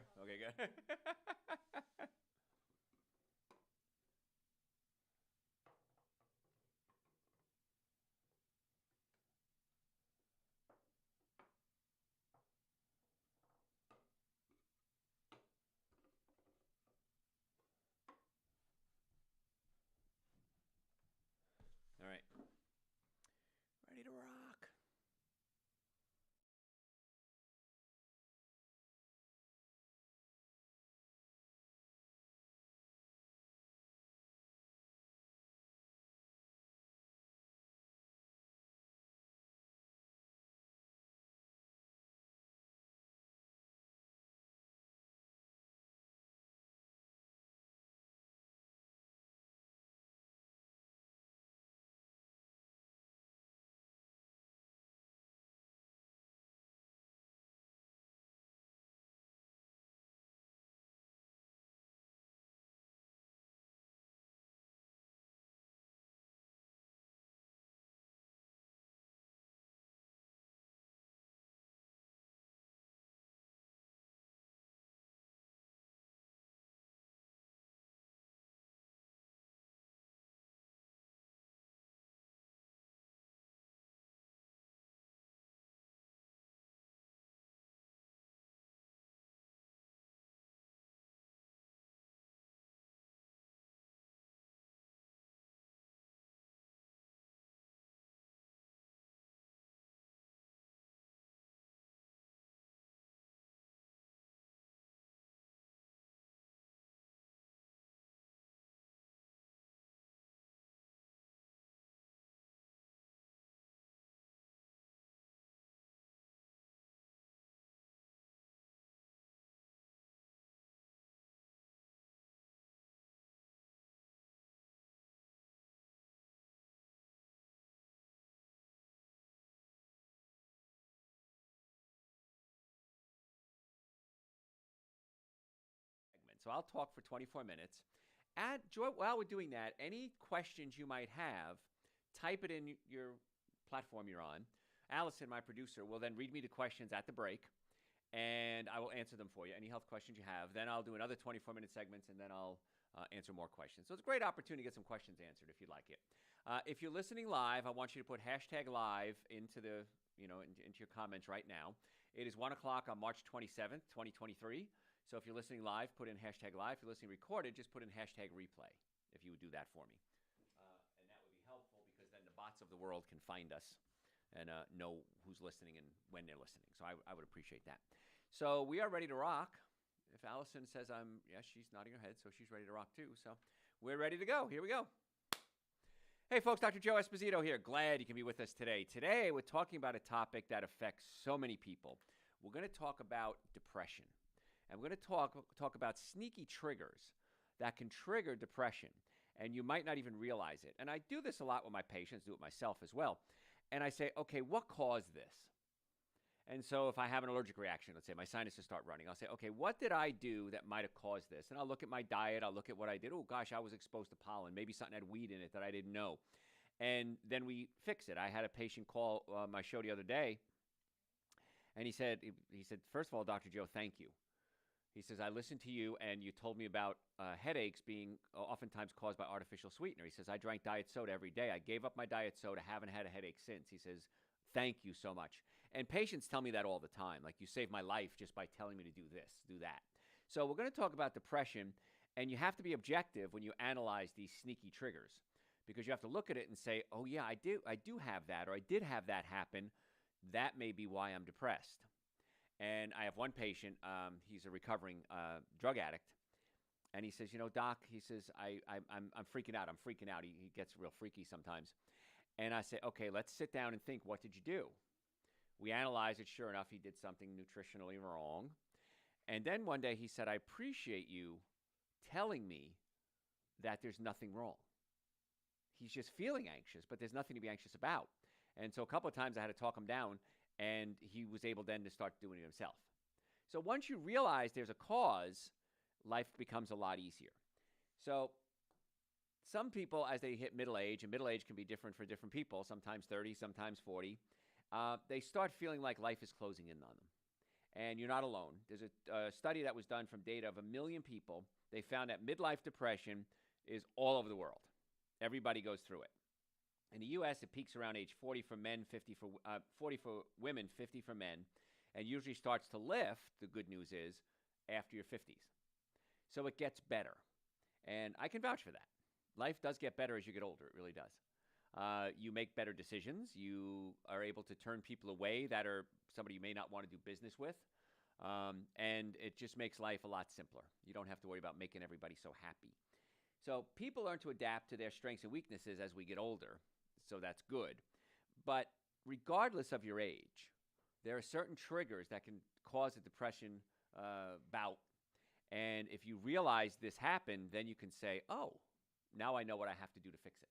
there? Okay, good. All right. Ready to rock. So I'll talk for 24 minutes. While we're doing that, any questions you might have, type it in your platform you're on. Allison, my producer, will then read me the questions at the break, and I will answer them for you. Any health questions you have. Then I'll do another 24-minute segments, and then I'll answer more questions. So it's a great opportunity to get some questions answered if you'd like it. If you're listening live, I want you to put hashtag live into the into your comments right now. It is 1 o'clock on March 27th, 2023. So if you're listening live, put in hashtag live. If you're listening recorded, just put in hashtag replay, if you would do that for me. And that would be helpful because then the bots of the world can find us and know who's listening and when they're listening. So I would appreciate that. So we are ready to rock. If Allison says she's nodding her head, so she's ready to rock too. So we're ready to go. Here we go. Hey folks, Dr. Joe Esposito here. Glad you can be with us today. Today we're talking about a topic that affects so many people. We're going to talk about depression. And we're going to talk about sneaky triggers that can trigger depression. And you might not even realize it. And I do this a lot with my patients, do it myself as well. And I say, okay, what caused this? And so if I have an allergic reaction, let's say my sinuses start running, I'll say, okay, what did I do that might have caused this? And I'll look at my diet. I'll look at what I did. Oh, gosh, I was exposed to pollen. Maybe something had weed in it that I didn't know. And then we fix it. I had a patient call my show the other day. And he said, first of all, Dr. Joe, thank you. He says, I listened to you and you told me about headaches being oftentimes caused by artificial sweetener. He says, I drank diet soda every day. I gave up my diet soda, haven't had a headache since. He says, thank you so much. And patients tell me that all the time. Like, you saved my life just by telling me to do this, do that. So we're going to talk about depression, and you have to be objective when you analyze these sneaky triggers, because you have to look at it and say, oh yeah, I do have that, or I did have that happen. That may be why I'm depressed. And I have one patient, he's a recovering drug addict. And he says, doc, he says, I'm freaking out. I'm freaking out. He gets real freaky sometimes. And I say, okay, let's sit down and think, what did you do? We analyze it. Sure enough, he did something nutritionally wrong. And then one day he said, I appreciate you telling me that there's nothing wrong. He's just feeling anxious, but there's nothing to be anxious about. And so a couple of times I had to talk him down, and he was able then to start doing it himself. So once you realize there's a cause, life becomes a lot easier. So some people, as they hit middle age, and middle age can be different for different people, sometimes 30, sometimes 40, they start feeling like life is closing in on them. And you're not alone. There's a study that was done from data of 1 million people. They found that midlife depression is all over the world. Everybody goes through it. In the U.S., it peaks around age 40 for men, 40 for women, 50 for men, and usually starts to lift, the good news is, after your 50s. So it gets better. And I can vouch for that. Life does get better as you get older. It really does. You make better decisions. You are able to turn people away that are somebody you may not want to do business with. And it just makes life a lot simpler. You don't have to worry about making everybody so happy. So people learn to adapt to their strengths and weaknesses as we get older. So that's good. But regardless of your age, there are certain triggers that can cause a depression bout. And if you realize this happened, then you can say, oh, now I know what I have to do to fix it.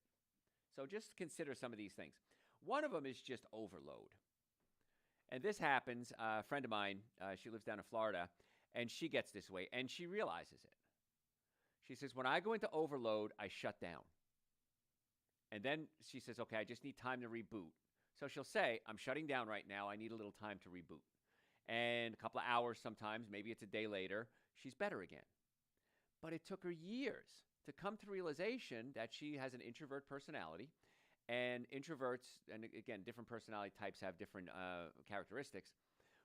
So just consider some of these things. One of them is just overload. And this happens, a friend of mine, she lives down in Florida, and she gets this way, and she realizes it. She says, when I go into overload, I shut down. And then she says, okay, I just need time to reboot. So she'll say, I'm shutting down right now. I need a little time to reboot. And a couple of hours sometimes, maybe it's a day later, she's better again. But it took her years to come to the realization that she has an introvert personality. And introverts, and again, different personality types have different characteristics.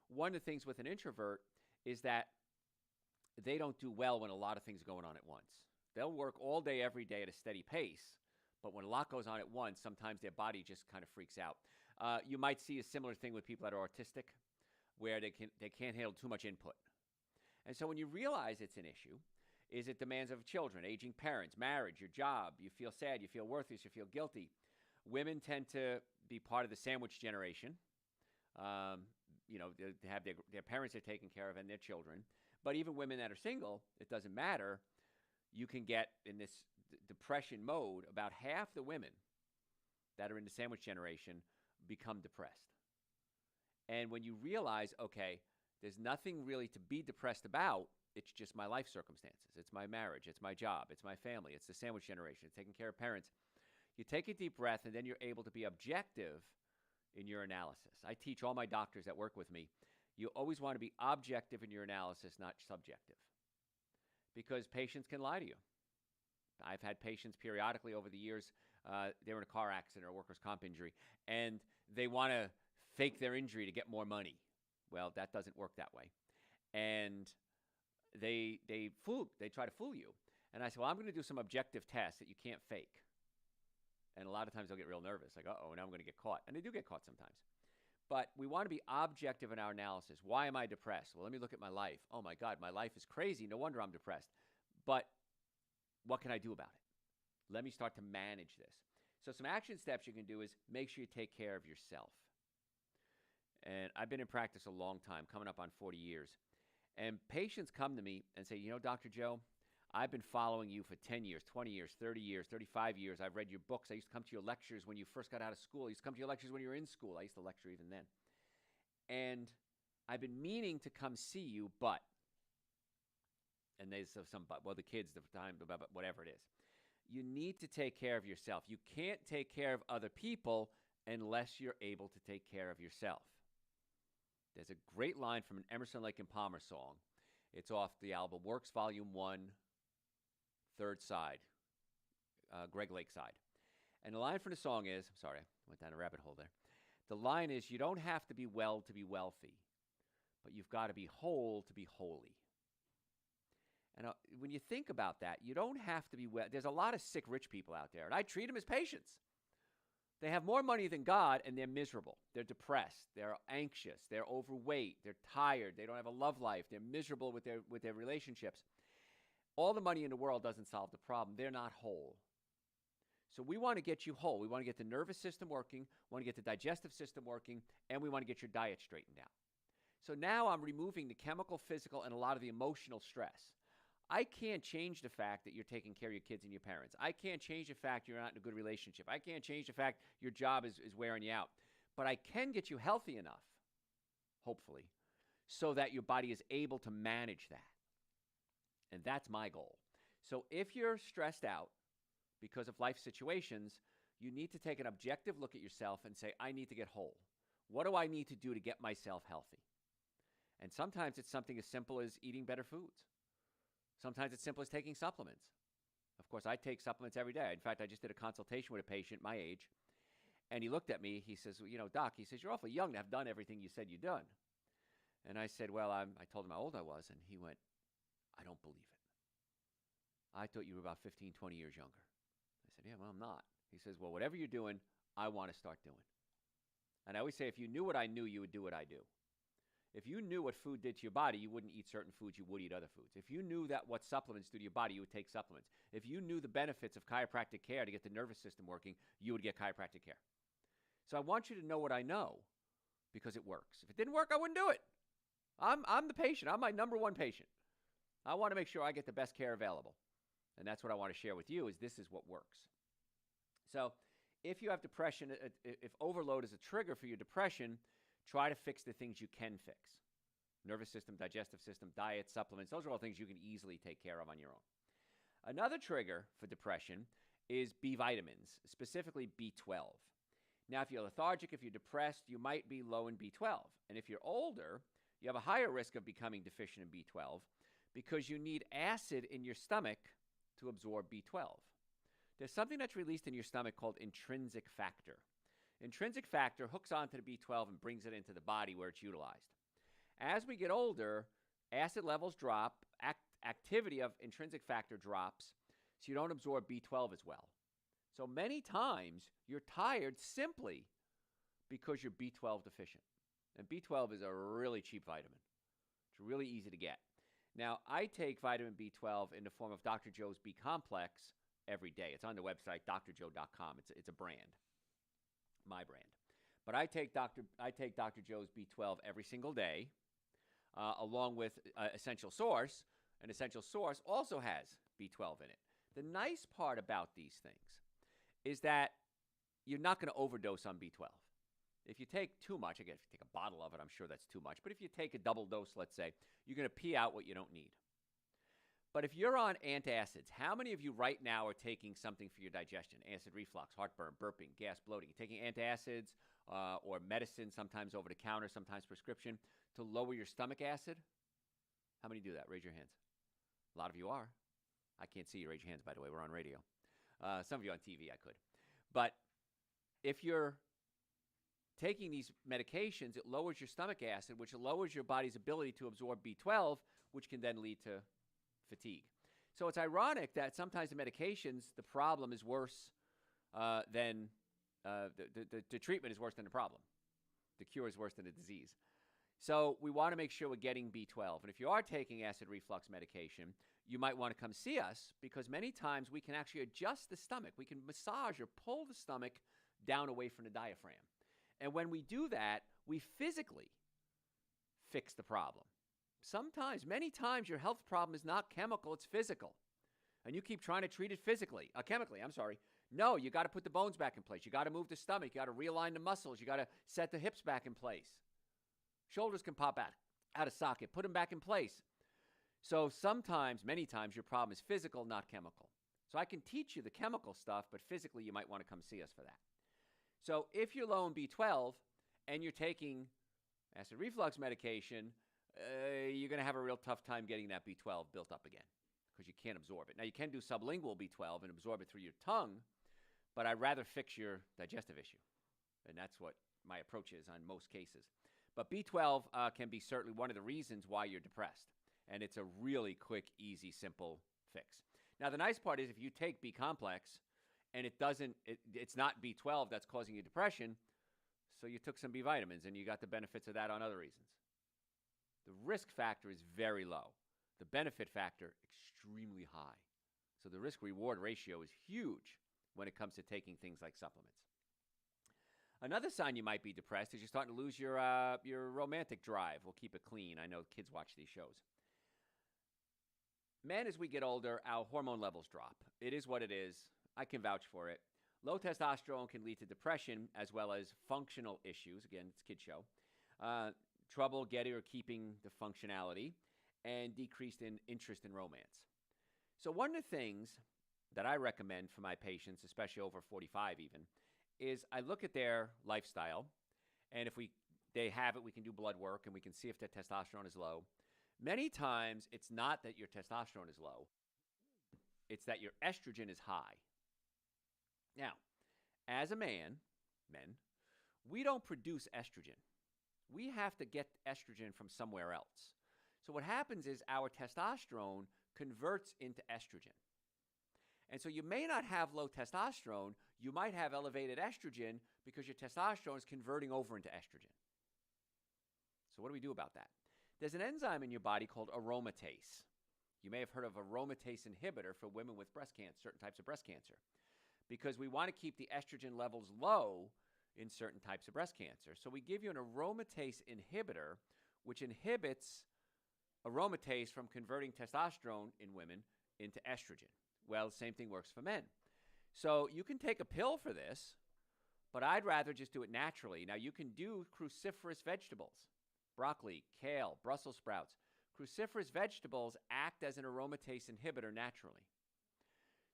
One of the things with an introvert is that they don't do well when a lot of things are going on at once. They'll work all day, every day at a steady pace, but when a lot goes on at once, sometimes their body just kind of freaks out. You might see a similar thing with people that are autistic, where they can't handle too much input. And so when you realize it's an issue, is it demands of children, aging parents, marriage, your job, you feel sad, you feel worthless, you feel guilty. Women tend to be part of the sandwich generation. They have their parents are taken care of and their children. But even women that are single, it doesn't matter. You can get in this depression mode. About half the women that are in the sandwich generation become depressed. And when you realize, okay, there's nothing really to be depressed about, it's just my life circumstances. It's my marriage. It's my job. It's my family. It's the sandwich generation. It's taking care of parents. You take a deep breath, and then you're able to be objective in your analysis. I teach all my doctors that work with me, you always want to be objective in your analysis, not subjective. Because patients can lie to you. I've had patients periodically over the years, they were in a car accident or a workers' comp injury, and they want to fake their injury to get more money. Well, that doesn't work that way. And they try to fool you. And I said, well, I'm going to do some objective tests that you can't fake. And a lot of times they'll get real nervous, like, uh-oh, now I'm going to get caught. And they do get caught sometimes. But we want to be objective in our analysis. Why am I depressed? Well, let me look at my life. Oh, my God, my life is crazy. No wonder I'm depressed. But what can I do about it? Let me start to manage this. So some action steps you can do is make sure you take care of yourself. And I've been in practice a long time, coming up on 40 years. And patients come to me and say, Dr. Joe, I've been following you for 10 years, 20 years, 30 years, 35 years. I've read your books. I used to come to your lectures when you first got out of school. I used to come to your lectures when you were in school. I used to lecture even then. And I've been meaning to come see you, but, and there's some but, well, the kids, the time, whatever it is. You need to take care of yourself. You can't take care of other people unless you're able to take care of yourself. There's a great line from an Emerson, Lake and Palmer song. It's off the album Works, Volume 1, third side, Greg Lake side. And the line from the song is, sorry, I went down a rabbit hole there. The line is, you don't have to be well to be wealthy, but you've got to be whole to be holy. And when you think about that, you don't have to be well. There's a lot of sick rich people out there, and I treat them as patients. They have more money than God, and they're miserable. They're depressed. They're anxious. They're overweight. They're tired. They don't have a love life. They're miserable with their relationships. All the money in the world doesn't solve the problem. They're not whole. So we want to get you whole. We want to get the nervous system working, we want to get the digestive system working, and we want to get your diet straightened out. So now I'm removing the chemical, physical, and a lot of the emotional stress. I can't change the fact that you're taking care of your kids and your parents. I can't change the fact you're not in a good relationship. I can't change the fact your job is wearing you out. But I can get you healthy enough, hopefully, so that your body is able to manage that. And that's my goal. So if you're stressed out because of life situations, you need to take an objective look at yourself and say, I need to get whole. What do I need to do to get myself healthy? And sometimes it's something as simple as eating better foods. Sometimes it's simple as taking supplements. Of course, I take supplements every day. In fact, I just did a consultation with a patient my age, and he looked at me. He says, well, Doc, he says, you're awfully young to have done everything you said you'd done. And I said, well, I told him how old I was, and he went, I don't believe it. I thought you were about 15, 20 years younger. I said, yeah, well, I'm not. He says, well, whatever you're doing, I want to start doing. And I always say, if you knew what I knew, you would do what I do. If you knew what food did to your body, you wouldn't eat certain foods, you would eat other foods. If you knew that what supplements do to your body, you would take supplements. If you knew the benefits of chiropractic care to get the nervous system working, you would get chiropractic care. So I want you to know what I know because it works. If it didn't work, I wouldn't do it. I'm the patient. I'm my number one patient. I want to make sure I get the best care available. And that's what I want to share with you is this is what works. So if you have depression, if overload is a trigger for your depression, try to fix the things you can fix. Nervous system, digestive system, diet, supplements, those are all things you can easily take care of on your own. Another trigger for depression is B vitamins, specifically B12. Now, if you're lethargic, if you're depressed, you might be low in B12. And if you're older, you have a higher risk of becoming deficient in B12 because you need acid in your stomach to absorb B12. There's something that's released in your stomach called intrinsic factor. Intrinsic factor hooks onto the B12 and brings it into the body where it's utilized. As we get older, acid levels drop, activity of intrinsic factor drops, so you don't absorb B12 as well. So many times you're tired simply because you're B12 deficient. And B12 is a really cheap vitamin. It's really easy to get. Now, I take vitamin B12 in the form of Dr. Joe's B Complex every day. It's on the website, drjoe.com. It's a brand, my brand. But I take Dr. Joe's B12 every single day, along with Essential Source. And Essential Source also has B12 in it. The nice part about these things is that you're not going to overdose on B12. If you take too much, again, if you take a bottle of it, I'm sure that's too much. But if you take a double dose, let's say, you're going to pee out what you don't need. But if you're on antacids, how many of you right now are taking something for your digestion? Acid reflux, heartburn, burping, gas, bloating. You're taking antacids or medicine, sometimes over the counter, sometimes prescription, to lower your stomach acid? How many do that? Raise your hands. A lot of you are. I can't see you raise your hands, by the way. We're on radio. Some of you on TV, I could. But if you're taking these medications, it lowers your stomach acid, which lowers your body's ability to absorb B12, which can then lead to fatigue. So it's ironic that sometimes the medications, the problem is worse than the treatment is worse than the problem. The cure is worse than the disease. So we want to make sure we're getting B12. And if you are taking acid reflux medication, you might want to come see us because many times we can actually adjust the stomach. We can massage or pull the stomach down away from the diaphragm. And when we do that, we physically fix the problem. Sometimes, many times, your health problem is not chemical, it's physical. And you keep trying to treat it chemically. No, you got to put the bones back in place. You got to move the stomach. You got to realign the muscles. You got to set the hips back in place. Shoulders can pop out of socket. Put them back in place. So sometimes, many times, your problem is physical, not chemical. So I can teach you the chemical stuff, but physically you might want to come see us for that. So if you're low in B12 and you're taking acid reflux medication, you're going to have a real tough time getting that B12 built up again because you can't absorb it. Now, you can do sublingual B12 and absorb it through your tongue, but I'd rather fix your digestive issue. And that's what my approach is on most cases. But B12 can be certainly one of the reasons why you're depressed. And it's a really quick, easy, simple fix. Now, the nice part is if you take B Complex and it's not B12 that's causing you depression, so you took some B vitamins and you got the benefits of that on other reasons. The risk factor is very low. The benefit factor, extremely high. So the risk-reward ratio is huge when it comes to taking things like supplements. Another sign you might be depressed is you're starting to lose your romantic drive. We'll keep it clean. I know kids watch these shows. Men, as we get older, our hormone levels drop. It is what it is. I can vouch for it. Low testosterone can lead to depression as well as functional issues. Again, it's a kid show. Trouble getting or keeping the functionality, and decreased in interest in romance. So one of the things that I recommend for my patients, especially over 45 even, is I look at their lifestyle, and if we they have it, we can do blood work and we can see if their testosterone is low. Many times, it's not that your testosterone is low, it's that your estrogen is high. Now, as a man, men, we don't produce estrogen. We have to get estrogen from somewhere else. So what happens is our testosterone converts into estrogen. And so you may not have low testosterone, you might have elevated estrogen because your testosterone is converting over into estrogen. So what do we do about that? There's an enzyme in your body called aromatase. You may have heard of aromatase inhibitor for women with breast cancer, certain types of breast cancer, because we want to keep the estrogen levels low in certain types of breast cancer. So we give you an aromatase inhibitor, which inhibits aromatase from converting testosterone in women into estrogen. Well, the same thing works for men. So you can take a pill for this, but I'd rather just do it naturally. Now, you can do cruciferous vegetables, broccoli, kale, Brussels sprouts. Cruciferous vegetables act as an aromatase inhibitor naturally.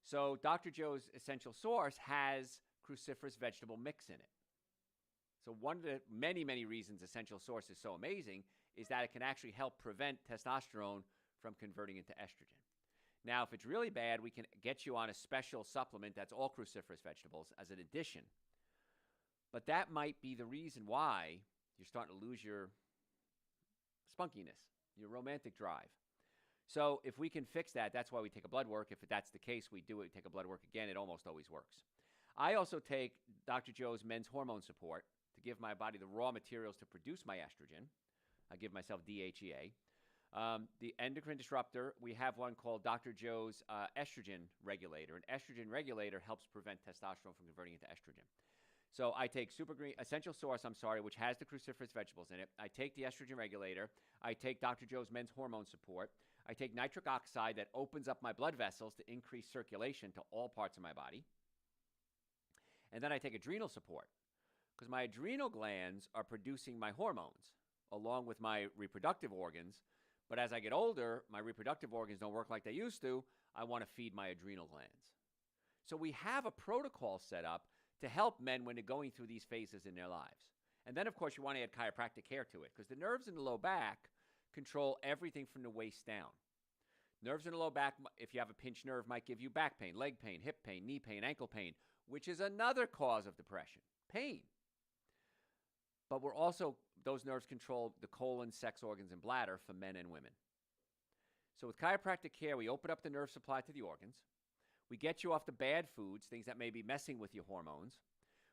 So Dr. Joe's Essential Source has cruciferous vegetable mix in it. So one of the many, many reasons Essential Source is so amazing is that it can actually help prevent testosterone from converting into estrogen. Now, if it's really bad, we can get you on a special supplement that's all cruciferous vegetables as an addition. But that might be the reason why you're starting to lose your spunkiness, your romantic drive. So if we can fix that, that's why we take a blood work. If that's the case, we do it, we take a blood work again. It almost always works. I also take Dr. Joe's Men's Hormone Support to give my body the raw materials to produce my estrogen. I give myself DHEA. The endocrine disruptor, we have one called Dr. Joe's Estrogen Regulator. An estrogen regulator helps prevent testosterone from converting into estrogen. So I take Essential Source, which has the cruciferous vegetables in it. I take the estrogen regulator. I take Dr. Joe's Men's Hormone Support. I take nitric oxide that opens up my blood vessels to increase circulation to all parts of my body. And then I take adrenal support because my adrenal glands are producing my hormones along with my reproductive organs. But as I get older, my reproductive organs don't work like they used to. I want to feed my adrenal glands. So we have a protocol set up to help men when they're going through these phases in their lives. And then, of course, you want to add chiropractic care to it because the nerves in the low back control everything from the waist down. Nerves in the low back, if you have a pinched nerve, might give you back pain, leg pain, hip pain, knee pain, ankle pain, which is another cause of depression, pain. But those nerves control the colon, sex organs, and bladder for men and women. So with chiropractic care, we open up the nerve supply to the organs. We get you off the bad foods, things that may be messing with your hormones.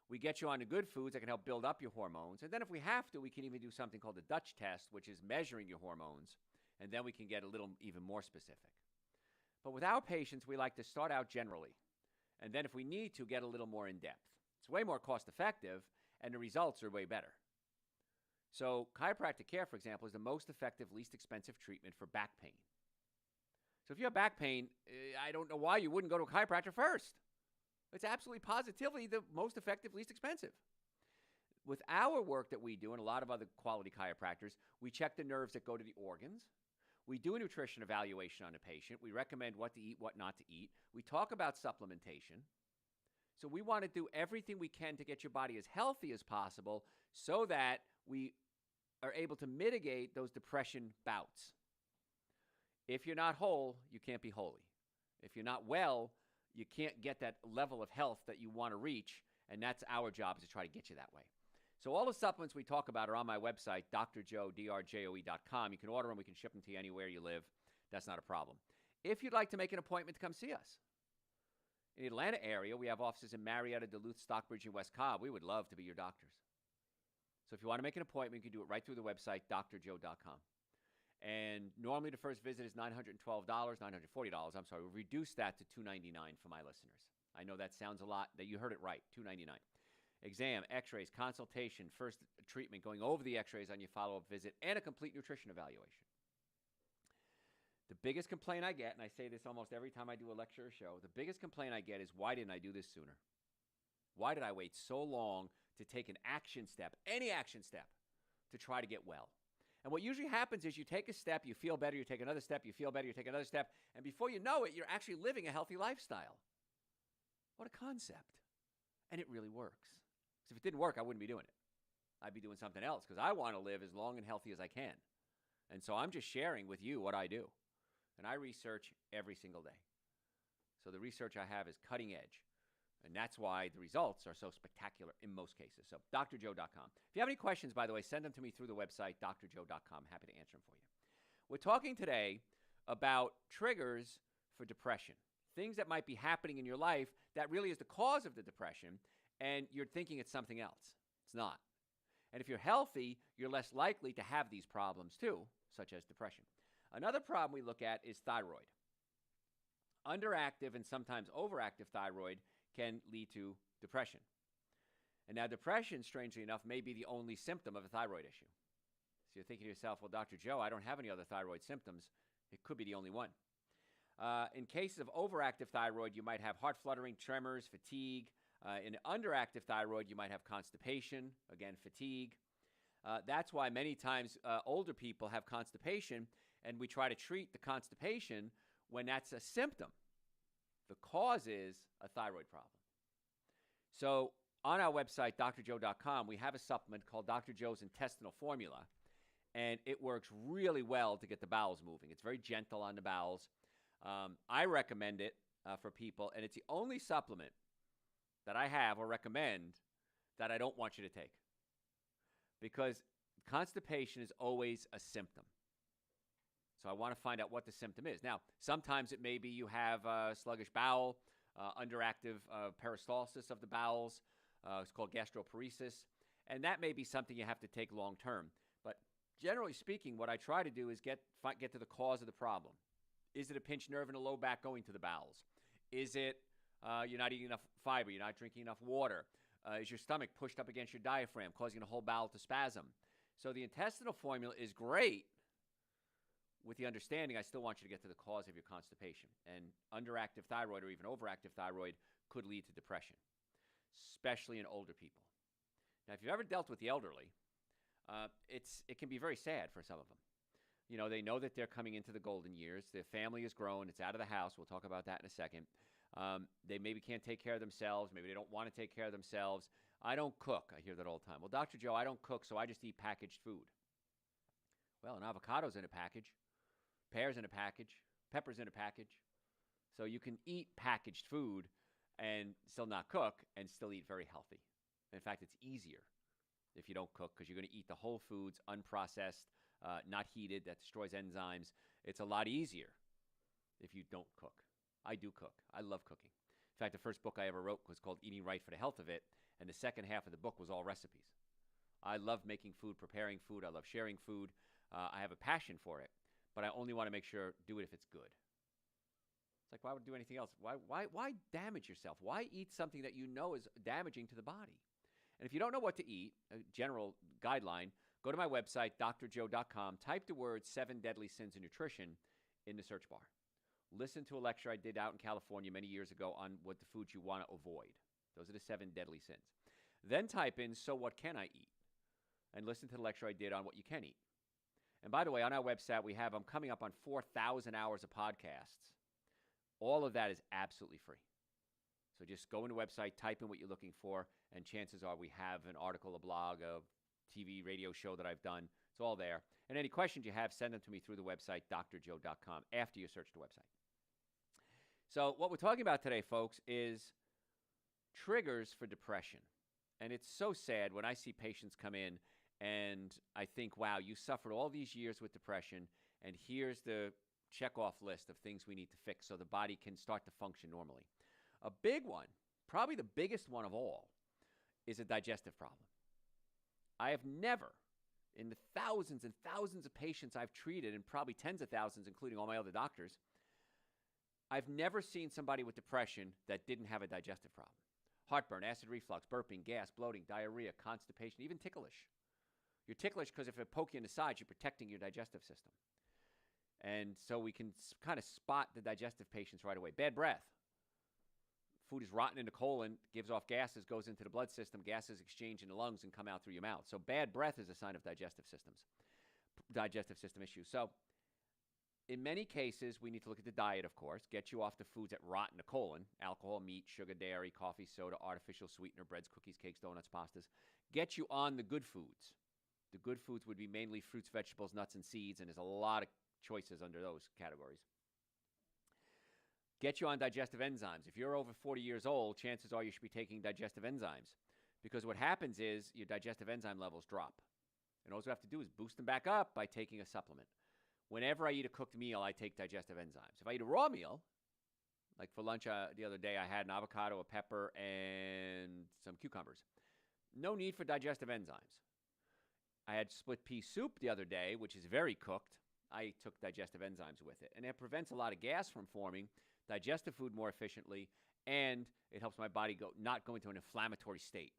We get you on the good foods that can help build up your hormones. And then if we have to, we can even do something called the Dutch test, which is measuring your hormones. And then we can get a little even more specific. But with our patients, we like to start out generally. And then if we need to, get a little more in depth. It's way more cost effective, and the results are way better. So chiropractic care, for example, is the most effective, least expensive treatment for back pain. So if you have back pain, I don't know why you wouldn't go to a chiropractor first. It's absolutely positively the most effective, least expensive. With our work that we do and a lot of other quality chiropractors, we check the nerves that go to the organs. We do a nutrition evaluation on a patient. We recommend what to eat, what not to eat. We talk about supplementation. So we want to do everything we can to get your body as healthy as possible so that we are able to mitigate those depression bouts. If you're not whole, you can't be holy. If you're not well, you can't get that level of health that you want to reach, and that's our job, is to try to get you that way. So all the supplements we talk about are on my website, drjoe.com. You can order them. We can ship them to you anywhere you live. That's not a problem. If you'd like to make an appointment to come see us, in the Atlanta area, we have offices in Marietta, Duluth, Stockbridge, and West Cobb. We would love to be your doctors. So if you want to make an appointment, you can do it right through the website, drjoe.com. And normally the first visit is $912, $940. I'm sorry, we've reduced that to $299 for my listeners. I know that sounds a lot. That you heard it right, $299. Exam, x-rays, consultation, first treatment, going over the x-rays on your follow-up visit, and a complete nutrition evaluation. The biggest complaint I get, and I say this almost every time I do a lecture or show, the biggest complaint I get is, why didn't I do this sooner? Why did I wait so long to take an action step, any action step, to try to get well? And what usually happens is you take a step, you feel better, you take another step, you feel better, you take another step, and before you know it, you're actually living a healthy lifestyle. What a concept. And it really works. Because if it didn't work, I wouldn't be doing it. I'd be doing something else because I want to live as long and healthy as I can. And so I'm just sharing with you what I do. And I research every single day. So the research I have is cutting edge. And that's why the results are so spectacular in most cases. So drjoe.com. If you have any questions, by the way, send them to me through the website, drjoe.com. Happy to answer them for you. We're talking today about triggers for depression, things that might be happening in your life that really is the cause of the depression, and you're thinking it's something else. It's not. And if you're healthy, you're less likely to have these problems too, such as depression. Another problem we look at is thyroid. Underactive and sometimes overactive thyroid can lead to depression. And now depression, strangely enough, may be the only symptom of a thyroid issue. So you're thinking to yourself, well, Dr. Joe, I don't have any other thyroid symptoms. It could be the only one. In cases of overactive thyroid, you might have heart fluttering, tremors, fatigue. In underactive thyroid, you might have constipation, again, fatigue. That's why many times older people have constipation, and we try to treat the constipation when that's a symptom. The cause is a thyroid problem. So on our website, drjoe.com, we have a supplement called Dr. Joe's Intestinal Formula, and it works really well to get the bowels moving. It's very gentle on the bowels. I recommend it for people, and it's the only supplement that I have or recommend that I don't want you to take, because constipation is always a symptom. So I want to find out what the symptom is. Now, sometimes it may be you have sluggish bowel, underactive peristalsis of the bowels. It's called gastroparesis. And that may be something you have to take long term. But generally speaking, what I try to do is get to the cause of the problem. Is it a pinched nerve in the low back going to the bowels? Is it you're not eating enough fiber? You're not drinking enough water? Is your stomach pushed up against your diaphragm, causing the whole bowel to spasm? So the intestinal formula is great, with the understanding I still want you to get to the cause of your constipation. And underactive thyroid or even overactive thyroid could lead to depression, especially in older people. Now, if you've ever dealt with the elderly, it can be very sad for some of them. You know, they know that they're coming into the golden years. Their family has grown. It's out of the house. We'll talk about that in a second. They maybe can't take care of themselves. Maybe they don't want to take care of themselves. I don't cook. I hear that all the time. Well, Dr. Joe, I don't cook, so I just eat packaged food. Well, an avocado's in a package. Pears in a package, peppers in a package. So you can eat packaged food and still not cook and still eat very healthy. In fact, it's easier if you don't cook because you're going to eat the whole foods, unprocessed, not heated, that destroys enzymes. It's a lot easier if you don't cook. I do cook. I love cooking. In fact, the first book I ever wrote was called Eating Right for the Health of It, and the second half of the book was all recipes. I love making food, preparing food. I love sharing food. I have a passion for it. But I only want to make sure, do it if it's good. It's like, why would I do anything else? Why damage yourself? Why eat something that you know is damaging to the body? And if you don't know what to eat, a general guideline, go to my website, drjoe.com, type the words 7 Deadly Sins of Nutrition in the search bar. Listen to a lecture I did out in California many years ago on what the foods you want to avoid. Those are the 7 deadly sins. Then type in, so what can I eat? And listen to the lecture I did on what you can eat. And by the way, on our website, I'm coming up on 4,000 hours of podcasts. All of that is absolutely free. So just go into the website, type in what you're looking for, and chances are we have an article, a blog, a TV, radio show that I've done. It's all there. And any questions you have, send them to me through the website, drjoe.com, after you search the website. So what we're talking about today, folks, is triggers for depression. And it's so sad when I see patients come in and I think, wow, you suffered all these years with depression, and here's the checkoff list of things we need to fix so the body can start to function normally. A big one, probably the biggest one of all, is a digestive problem. I have never, in the thousands and thousands of patients I've treated, and probably tens of thousands, including all my other doctors, I've never seen somebody with depression that didn't have a digestive problem. Heartburn, acid reflux, burping, gas, bloating, diarrhea, constipation, even ticklish. You're ticklish because if it poke you in the sides, you're protecting your digestive system. And so we can kind of spot the digestive patients right away. Bad breath. Food is rotten in the colon, gives off gases, goes into the blood system, gases exchange in the lungs and come out through your mouth. So bad breath is a sign of digestive system issues. So in many cases, we need to look at the diet, of course, get you off the foods that rot in the colon, alcohol, meat, sugar, dairy, coffee, soda, artificial sweetener, breads, cookies, cakes, donuts, pastas. get you on the good foods. The good foods would be mainly fruits, vegetables, nuts, and seeds, and there's a lot of choices under those categories. Get you on digestive enzymes. If you're over 40 years old, chances are you should be taking digestive enzymes, because what happens is your digestive enzyme levels drop. And all you have to do is boost them back up by taking a supplement. Whenever I eat a cooked meal, I take digestive enzymes. If I eat a raw meal, like for lunch the other day, I had an avocado, a pepper, and some cucumbers. No need for digestive enzymes. I had split pea soup the other day, which is very cooked. I took digestive enzymes with it. And it prevents a lot of gas from forming, digests the food more efficiently, and it helps my body not go into an inflammatory state.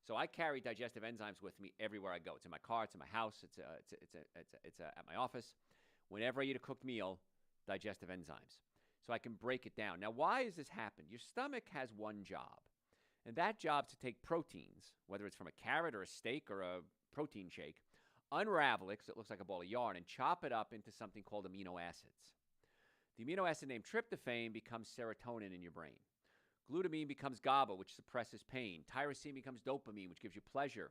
So I carry digestive enzymes with me everywhere I go. It's in my car, it's in my house, it's at my office. Whenever I eat a cooked meal, digestive enzymes. So I can break it down. Now, why does this happen? Your stomach has one job, and that job is to take proteins, whether it's from a carrot or a steak or a protein shake, unravel it because it looks like a ball of yarn, and chop it up into something called amino acids. The amino acid named tryptophan becomes serotonin in your brain. Glutamine becomes GABA, which suppresses pain. Tyrosine becomes dopamine, which gives you pleasure.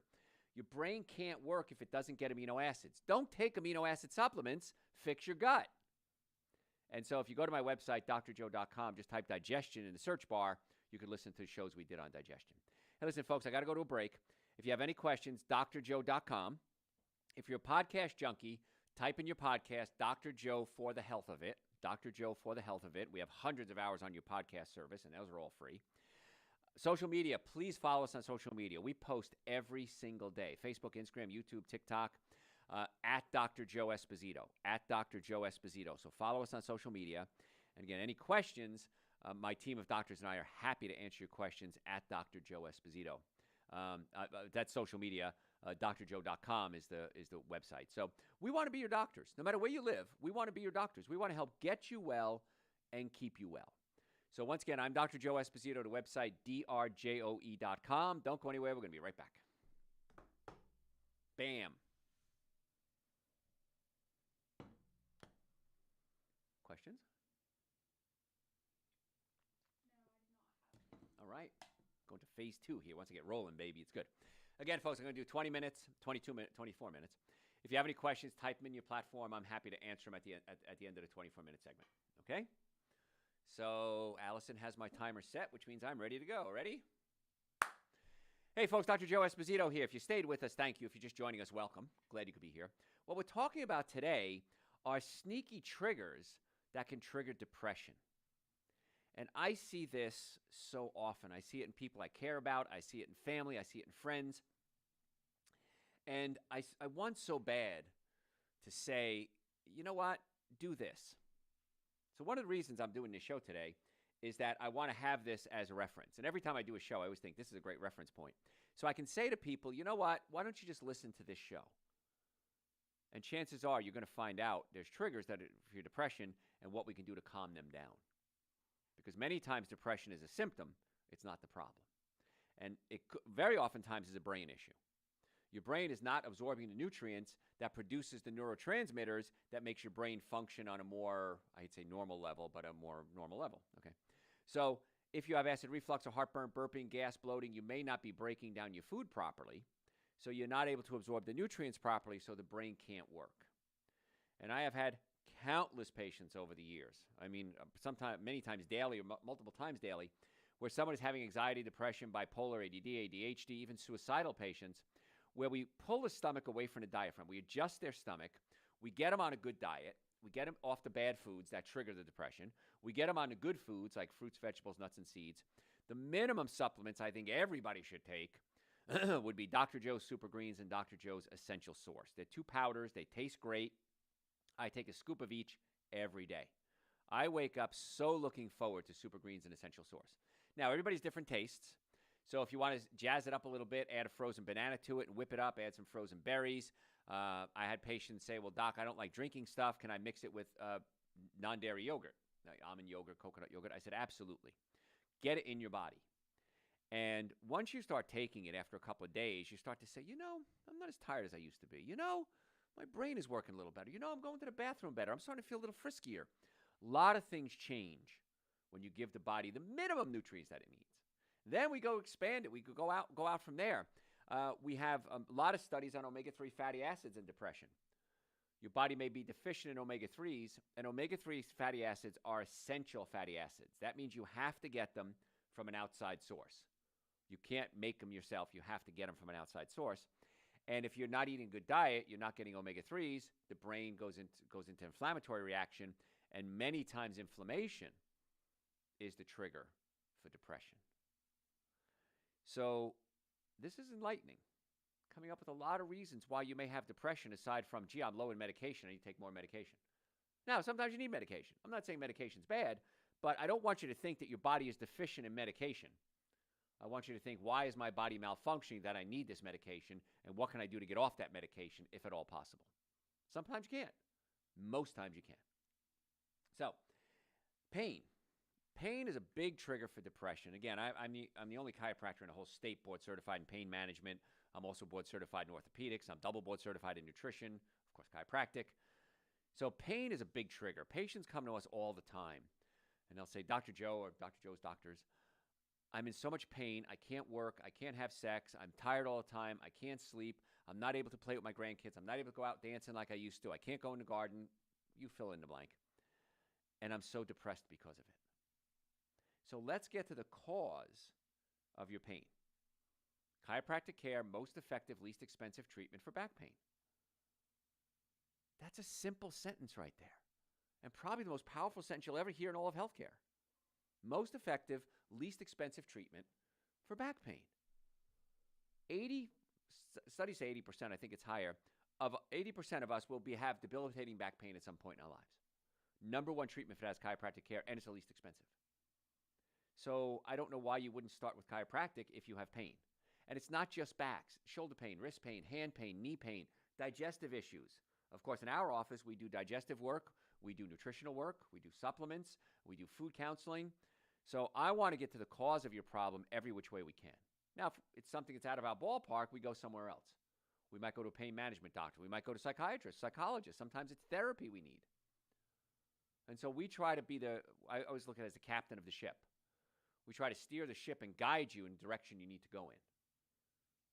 Your brain can't work if it doesn't get amino acids. Don't take amino acid supplements. Fix your gut. And so if you go to my website, drjoe.com, just type digestion in the search bar, you can listen to the shows we did on digestion. Hey, listen, folks, I got to go to a break. If you have any questions, drjoe.com. If you're a podcast junkie, type in your podcast, Dr. Joe for the health of it. Dr. Joe for the health of it. We have hundreds of hours on your podcast service, and those are all free. Social media, please follow us on social media. We post every single day. Facebook, Instagram, YouTube, TikTok, at Dr. Joe Esposito, at Dr. Joe Esposito. So follow us on social media. And again, any questions, my team of doctors and I are happy to answer your questions at Dr. Joe Esposito. That's social media. drjoe.com is the website. So we want to be your doctors. No matter where you live, we want to be your doctors. We want to help get you well and keep you well. So once again, I'm Dr. Joe Esposito, the website, drjoe.com. Don't go anywhere. We're going to be right back. Bam. Questions? No, I did not. All right. Going to phase 2 here. Once I get rolling, baby, it's good. Again, folks, I'm going to do 20 minutes, 22 minutes, 24 minutes. If you have any questions, type them in your platform. I'm happy to answer them at the end of the 24-minute segment. Okay? So Allison has my timer set, which means I'm ready to go. Ready? Hey, folks, Dr. Joe Esposito here. If you stayed with us, thank you. If you're just joining us, welcome. Glad you could be here. What we're talking about today are sneaky triggers that can trigger depression. And I see this so often. I see it in people I care about. I see it in family. I see it in friends. And I want so bad to say, you know what? Do this. So one of the reasons I'm doing this show today is that I want to have this as a reference. And every time I do a show, I always think this is a great reference point. So I can say to people, you know what? Why don't you just listen to this show? And chances are you're going to find out there's triggers that are for your depression and what we can do to calm them down. Because many times depression is a symptom, it's not the problem. And it very oftentimes is a brain issue. Your brain is not absorbing the nutrients that produces the neurotransmitters that makes your brain function on a more, I'd say normal level, but a more normal level. Okay. So if you have acid reflux or heartburn, burping, gas, bloating, you may not be breaking down your food properly. So you're not able to absorb the nutrients properly, so the brain can't work. And I have had countless patients over the years. I mean, sometimes, many times daily or multiple times daily, where someone is having anxiety, depression, bipolar, ADD, ADHD, even suicidal patients, where we pull the stomach away from the diaphragm. We adjust their stomach. We get them on a good diet. We get them off the bad foods that trigger the depression. We get them on the good foods like fruits, vegetables, nuts, and seeds. The minimum supplements I think everybody should take would be Dr. Joe's Super Greens and Dr. Joe's Essential Source. They're 2 powders. They taste great. I take a scoop of each every day. I wake up so looking forward to Super Greens and Essential Source. Now, everybody's different tastes. So if you want to jazz it up a little bit, add a frozen banana to it and whip it up, add some frozen berries. I had patients say, well, doc, I don't like drinking stuff. Can I mix it with non-dairy yogurt, like almond yogurt, coconut yogurt? I said, absolutely. Get it in your body. And once you start taking it after a couple of days, you start to say, you know, I'm not as tired as I used to be. You know, my brain is working a little better. You know, I'm going to the bathroom better. I'm starting to feel a little friskier. A lot of things change when you give the body the minimum nutrients that it needs. Then we go expand it. We could go out from there. We have a lot of studies on omega-3 fatty acids in depression. Your body may be deficient in omega-3s, and omega-3 fatty acids are essential fatty acids. That means you have to get them from an outside source. You can't make them yourself. You have to get them from an outside source. And if you're not eating a good diet, you're not getting omega-3s, the brain goes into inflammatory reaction, and many times inflammation is the trigger for depression. So this is enlightening, coming up with a lot of reasons why you may have depression aside from, gee, I'm low in medication, I need to take more medication. Now, sometimes you need medication. I'm not saying medication's bad, but I don't want you to think that your body is deficient in medication. I want you to think, why is my body malfunctioning that I need this medication, and what can I do to get off that medication, if at all possible? Sometimes you can't. Most times you can't. So, pain. Pain is a big trigger for depression. Again, I'm the only chiropractor in the whole state board certified in pain management. I'm also board certified in orthopedics. I'm double board certified in nutrition, of course, chiropractic. So pain is a big trigger. Patients come to us all the time, and they'll say, Dr. Joe or Dr. Joe's doctors, I'm in so much pain. I can't work. I can't have sex. I'm tired all the time. I can't sleep. I'm not able to play with my grandkids. I'm not able to go out dancing like I used to. I can't go in the garden. You fill in the blank. And I'm so depressed because of it. So let's get to the cause of your pain. Chiropractic care, most effective, least expensive treatment for back pain. That's a simple sentence right there, and probably the most powerful sentence you'll ever hear in all of healthcare. Most effective, least expensive treatment for back pain. Studies say 80%, I think it's higher, of 80% of us will have debilitating back pain at some point in our lives. Number one treatment for that is chiropractic care, and it's the least expensive. So I don't know why you wouldn't start with chiropractic if you have pain. And it's not just backs, shoulder pain, wrist pain, hand pain, knee pain, digestive issues. Of course, in our office, we do digestive work, we do nutritional work, we do supplements, we do food counseling. So I want to get to the cause of your problem every which way we can. Now, if it's something that's out of our ballpark, we go somewhere else. We might go to a pain management doctor. We might go to psychiatrist, psychologist. Sometimes it's therapy we need. And so we try to be I always look at it as the captain of the ship. We try to steer the ship and guide you in the direction you need to go in.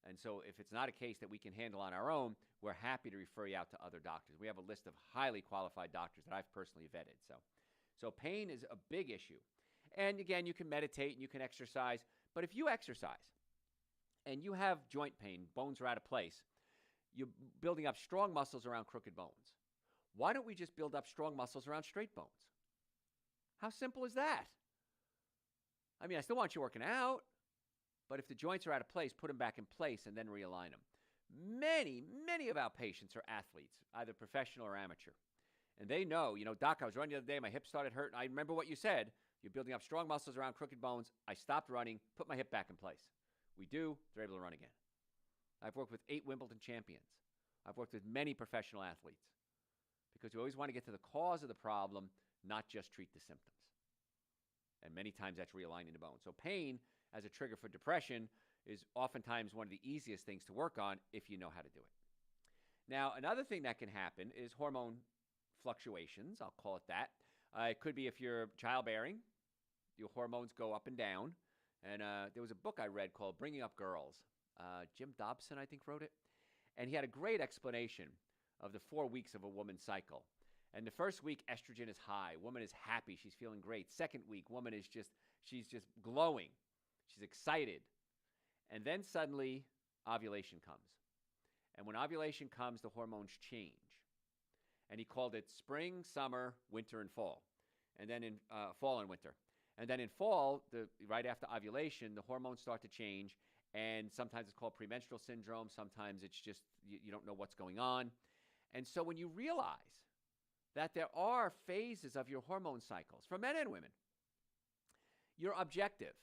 And so if it's not a case that we can handle on our own, we're happy to refer you out to other doctors. We have a list of highly qualified doctors that I've personally vetted. So pain is a big issue. And again, you can meditate and you can exercise. But if you exercise and you have joint pain, bones are out of place, you're building up strong muscles around crooked bones. Why don't we just build up strong muscles around straight bones? How simple is that? I mean, I still want you working out, but if the joints are out of place, put them back in place and then realign them. Many of our patients are athletes, either professional or amateur. And they know, Doc, I was running the other day, my hip started hurting. I remember what you said. You're building up strong muscles around crooked bones. I stopped running, put my hip back in place. We do, they're able to run again. I've worked with 8 Wimbledon champions. I've worked with many professional athletes because we always want to get to the cause of the problem, not just treat the symptoms. And many times that's realigning the bone. So pain as a trigger for depression is oftentimes one of the easiest things to work on if you know how to do it. Now, another thing that can happen is hormone fluctuations. I'll call it that. It could be if you're childbearing, your hormones go up and down. And there was a book I read called Bringing Up Girls. Jim Dobson, I think, wrote it. And he had a great explanation of the 4 weeks of a woman's cycle. And the first week, estrogen is high. Woman is happy. She's feeling great. Second week, woman is she's just glowing. She's excited. And then suddenly, ovulation comes. And when ovulation comes, the hormones change. And he called it spring, summer, winter, and fall. And then in fall and winter. And then in fall, right after ovulation, the hormones start to change. And sometimes it's called premenstrual syndrome. Sometimes it's just you don't know what's going on. And so when you realize that there are phases of your hormone cycles for men and women, your objective.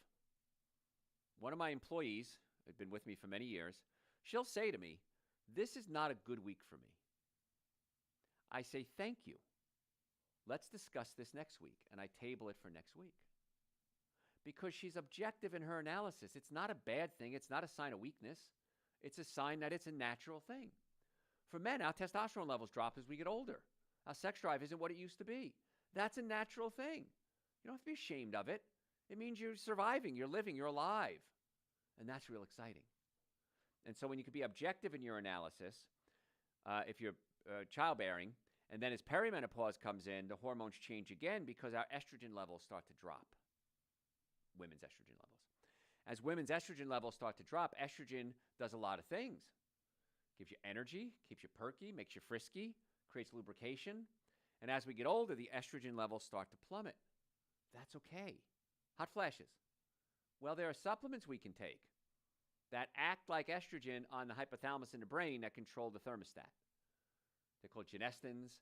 One of my employees had been with me for many years. She'll say to me, this is not a good week for me. I say, thank you. Let's discuss this next week. And I table it for next week. Because she's objective in her analysis. It's not a bad thing. It's not a sign of weakness. It's a sign that it's a natural thing. For men, our testosterone levels drop as we get older. Our sex drive isn't what it used to be. That's a natural thing. You don't have to be ashamed of it. It means you're surviving, you're living, you're alive. And that's real exciting. And so when you could be objective in your analysis, if you're childbearing, and then as perimenopause comes in, the hormones change again because our estrogen levels start to drop, women's estrogen levels. As women's estrogen levels start to drop, estrogen does a lot of things. Gives you energy, keeps you perky, makes you frisky, creates lubrication. And as we get older, the estrogen levels start to plummet. That's okay. Hot flashes. Well, there are supplements we can take that act like estrogen on the hypothalamus in the brain that control the thermostat. They're called genestins,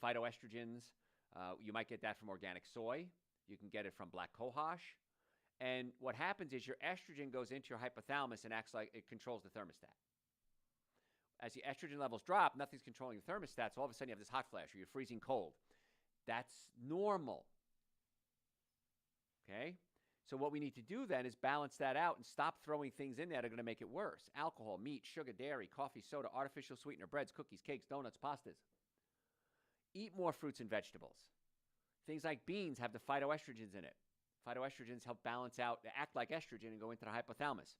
phytoestrogens. You might get that from organic soy. You can get it from black cohosh. And what happens is your estrogen goes into your hypothalamus and acts like it controls the thermostat. As the estrogen levels drop, nothing's controlling the thermostat, so all of a sudden you have this hot flash or you're freezing cold. That's normal. Okay? So what we need to do then is balance that out and stop throwing things in there that are going to make it worse. Alcohol, meat, sugar, dairy, coffee, soda, artificial sweetener, breads, cookies, cakes, donuts, pastas. Eat more fruits and vegetables. Things like beans have the phytoestrogens in it. Phytoestrogens help balance out, they act like estrogen and go into the hypothalamus.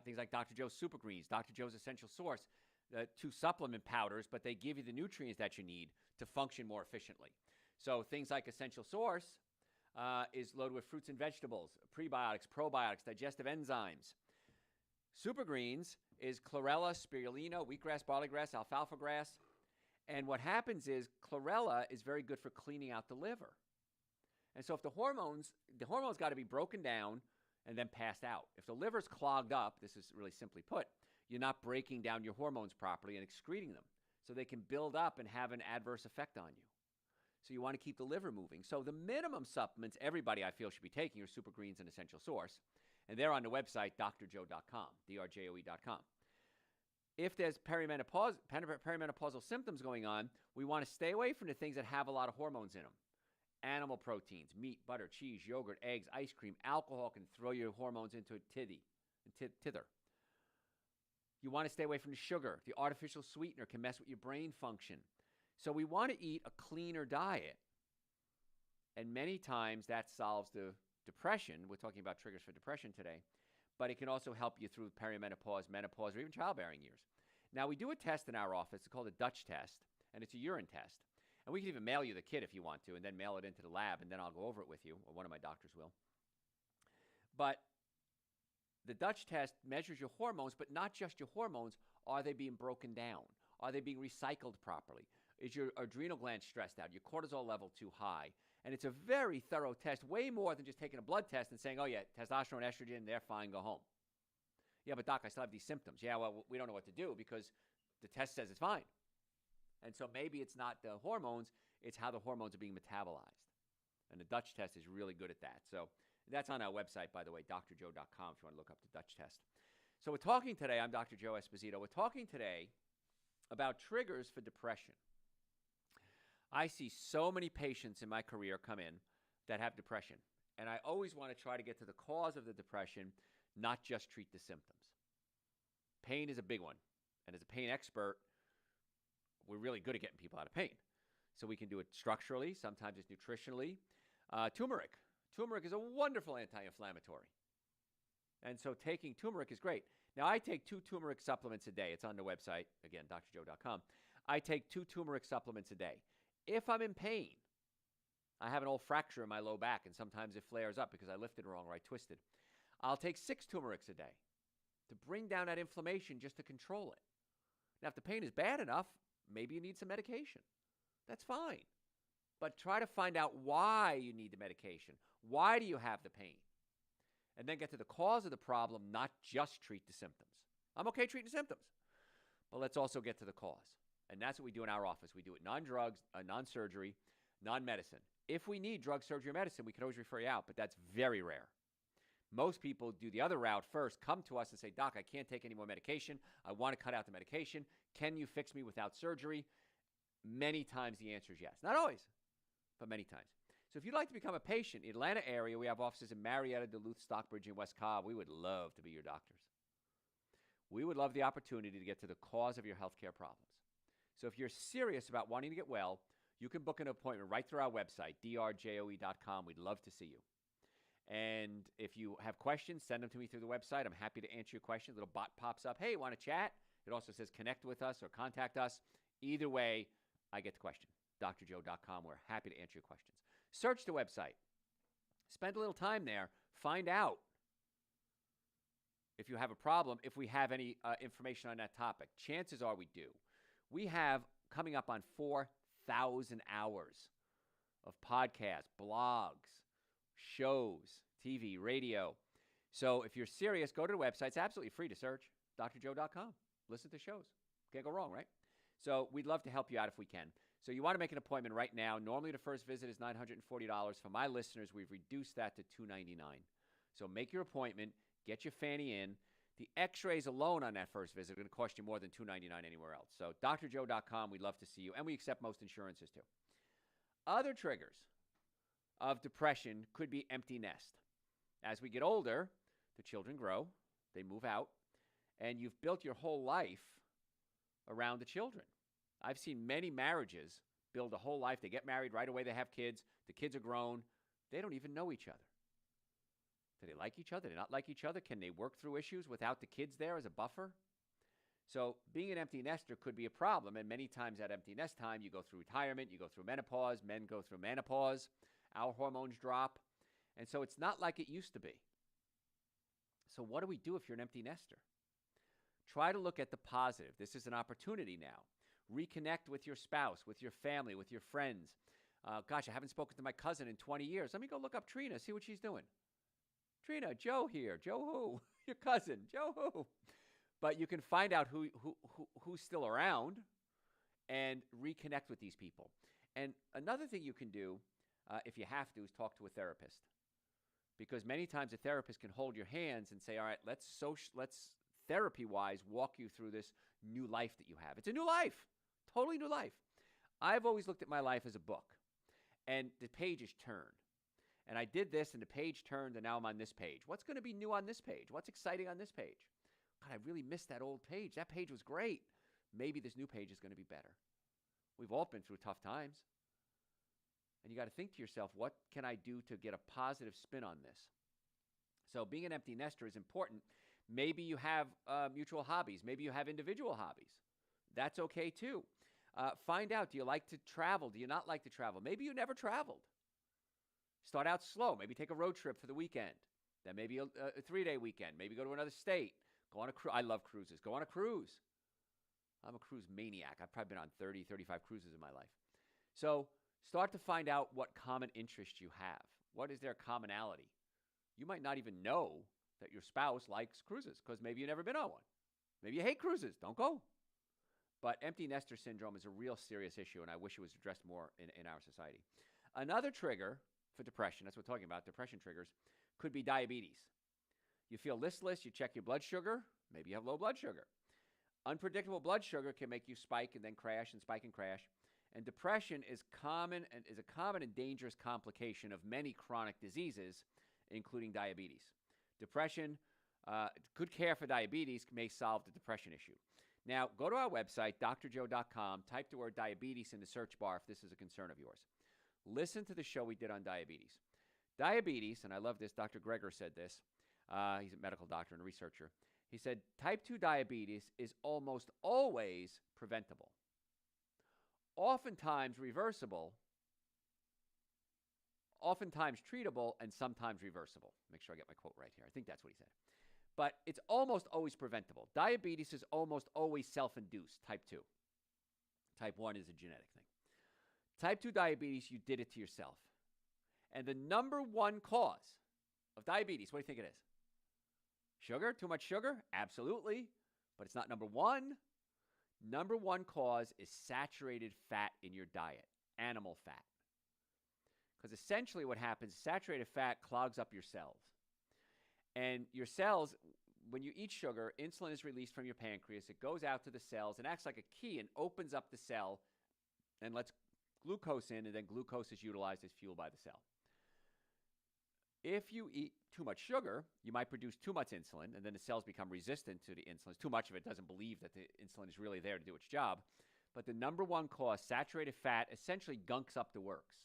Things like Dr. Joe's Super Greens, Dr. Joe's Essential Source, 2 supplement powders, but they give you the nutrients that you need to function more efficiently. So things like Essential Source is loaded with fruits and vegetables, prebiotics, probiotics, digestive enzymes. Super Greens is chlorella, spirulina, wheatgrass, barleygrass, alfalfa grass. And what happens is chlorella is very good for cleaning out the liver. And so if the hormones got to be broken down and then passed out. If the liver's clogged up, this is really simply put, you're not breaking down your hormones properly and excreting them. So they can build up and have an adverse effect on you. So you want to keep the liver moving. So the minimum supplements everybody I feel should be taking are Super Greens and Essential Source. And they're on the website, drjoe.com, drjoe.com. If there's perimenopausal symptoms going on, we want to stay away from the things that have a lot of hormones in them. Animal proteins, meat, butter, cheese, yogurt, eggs, ice cream. Alcohol can throw your hormones into a tither. You want to stay away from the sugar. The artificial sweetener can mess with your brain function. So we want to eat a cleaner diet. And many times that solves the depression. We're talking about triggers for depression today. But it can also help you through perimenopause, menopause, or even childbearing years. Now, we do a test in our office. It's called a Dutch test, and it's a urine test. And we can even mail you the kit if you want to, and then mail it into the lab, and then I'll go over it with you, or one of my doctors will. But the Dutch test measures your hormones, but not just your hormones. Are they being broken down? Are they being recycled properly? Is your adrenal gland stressed out? Your cortisol level too high? And it's a very thorough test, way more than just taking a blood test and saying, oh, yeah, testosterone, estrogen, they're fine, go home. Yeah, but doc, I still have these symptoms. Yeah, well, we don't know what to do because the test says it's fine. And so maybe it's not the hormones, it's how the hormones are being metabolized. And the Dutch test is really good at that. So that's on our website, by the way, drjoe.com, if you want to look up the Dutch test. So we're talking today, I'm Dr. Joe Esposito. We're talking today about triggers for depression. I see so many patients in my career come in that have depression. And I always want to try to get to the cause of the depression, not just treat the symptoms. Pain is a big one. And as a pain expert, we're really good at getting people out of pain. So we can do it structurally, sometimes it's nutritionally. Turmeric. Turmeric is a wonderful anti-inflammatory. And so taking turmeric is great. Now, I take 2 turmeric supplements a day. It's on the website, again, drjoe.com. I take 2 turmeric supplements a day. If I'm in pain, I have an old fracture in my low back, and sometimes it flares up because I lifted wrong or I twisted. I'll take 6 turmerics a day to bring down that inflammation just to control it. Now, if the pain is bad enough, maybe you need some medication. That's fine. But try to find out why you need the medication. Why do you have the pain? And then get to the cause of the problem, not just treat the symptoms. I'm okay treating the symptoms, but let's also get to the cause. And that's what we do in our office. We do it non-drugs, non-surgery, non-medicine. If we need drug, surgery, or medicine, we can always refer you out, but that's very rare. Most people do the other route first, come to us and say, Doc, I can't take any more medication. I want to cut out the medication. Can you fix me without surgery? Many times the answer is yes. Not always, but many times. So if you'd like to become a patient in the Atlanta area, we have offices in Marietta, Duluth, Stockbridge, and West Cobb. We would love to be your doctors. We would love the opportunity to get to the cause of your healthcare problems. So if you're serious about wanting to get well, you can book an appointment right through our website, drjoe.com. We'd love to see you. And if you have questions, send them to me through the website. I'm happy to answer your questions. A little bot pops up. Hey, want to chat? It also says connect with us or contact us. Either way, I get the question. drjoe.com. We're happy to answer your questions. Search the website. Spend a little time there. Find out if you have a problem, if we have any information on that topic. Chances are we do. We have coming up on 4,000 hours of podcasts, blogs, shows, TV, radio. So if you're serious, go to the website. It's absolutely free to search, drjoe.com. Listen to shows. Can't go wrong, right? So we'd love to help you out if we can. So you want to make an appointment right now. Normally the first visit is $940. For my listeners, we've reduced that to $299. So make your appointment. Get your fanny in. The x-rays alone on that first visit are going to cost you more than $299 anywhere else. So drjoe.com, we'd love to see you. And we accept most insurances too. Other triggers of depression could be empty nest. As we get older, the children grow, they move out, and you've built your whole life around the children. I've seen many marriages build a whole life. They get married right away, they have kids. The kids are grown. They don't even know each other. Do they like each other? Do they not like each other? Can they work through issues without the kids there as a buffer? So being an empty nester could be a problem, and many times at empty nest time, you go through retirement, you go through menopause, men go through menopause, our hormones drop, and so it's not like it used to be. So what do we do if you're an empty nester? Try to look at the positive. This is an opportunity now. Reconnect with your spouse, with your family, with your friends. Gosh, I haven't spoken to my cousin in 20 years. Let me go look up Trina, see what she's doing. Trina, Joe here. Joe who? Your cousin. Joe who? But you can find out who's still around and reconnect with these people. And another thing you can do, if you have to, is talk to a therapist. Because many times a therapist can hold your hands and say, all right, let's therapy-wise walk you through this new life that you have. It's a new life, totally new life. I've always looked at my life as a book, and the pages turn. And I did this, and the page turned, and now I'm on this page. What's going to be new on this page? What's exciting on this page? God, I really missed that old page. That page was great. Maybe this new page is going to be better. We've all been through tough times. And you got to think to yourself, what can I do to get a positive spin on this? So being an empty nester is important. Maybe you have mutual hobbies. Maybe you have individual hobbies. That's okay too. Find out, do you like to travel? Do you not like to travel? Maybe you never traveled. Start out slow. Maybe take a road trip for the weekend. Then maybe a 3-day weekend. Maybe go to another state. Go on a cruise. I love cruises. Go on a cruise. I'm a cruise maniac. I've probably been on 30, 35 cruises in my life. So start to find out what common interests you have. What is their commonality? You might not even know that your spouse likes cruises because maybe you've never been on one. Maybe you hate cruises. Don't go. But empty nester syndrome is a real serious issue, and I wish it was addressed more in our society. Another trigger for depression, that's what we're talking about, depression triggers, could be diabetes. You feel listless, you check your blood sugar, maybe you have low blood sugar. Unpredictable blood sugar can make you spike and then crash and spike and crash. And depression is a common and dangerous complication of many chronic diseases, including diabetes. Depression, good care for diabetes may solve the depression issue. Now, go to our website, drjoe.com, type the word diabetes in the search bar if this is a concern of yours. Listen to the show we did on diabetes. Diabetes, and I love this, Dr. Greger said this, he's a medical doctor and a researcher. He said, type 2 diabetes is almost always preventable, oftentimes reversible, oftentimes treatable, and sometimes reversible. Make sure I get my quote right here. I think that's what he said. But it's almost always preventable. Diabetes is almost always self-induced, type 2. Type 1 is a genetic thing. Type 2 diabetes, you did it to yourself. And the number one cause of diabetes, what do you think it is? Sugar? Too much sugar? Absolutely. But it's not number one. Number one cause is saturated fat in your diet, animal fat. Because essentially what happens, saturated fat clogs up your cells. And your cells, when you eat sugar, insulin is released from your pancreas. It goes out to the cells and acts like a key and opens up the cell and lets glucose in, and then glucose is utilized as fuel by the cell. If you eat too much sugar, you might produce too much insulin, and then the cells become resistant to the insulin. Too much of it doesn't believe that the insulin is really there to do its job. But the number one cause, saturated fat, essentially gunks up the works.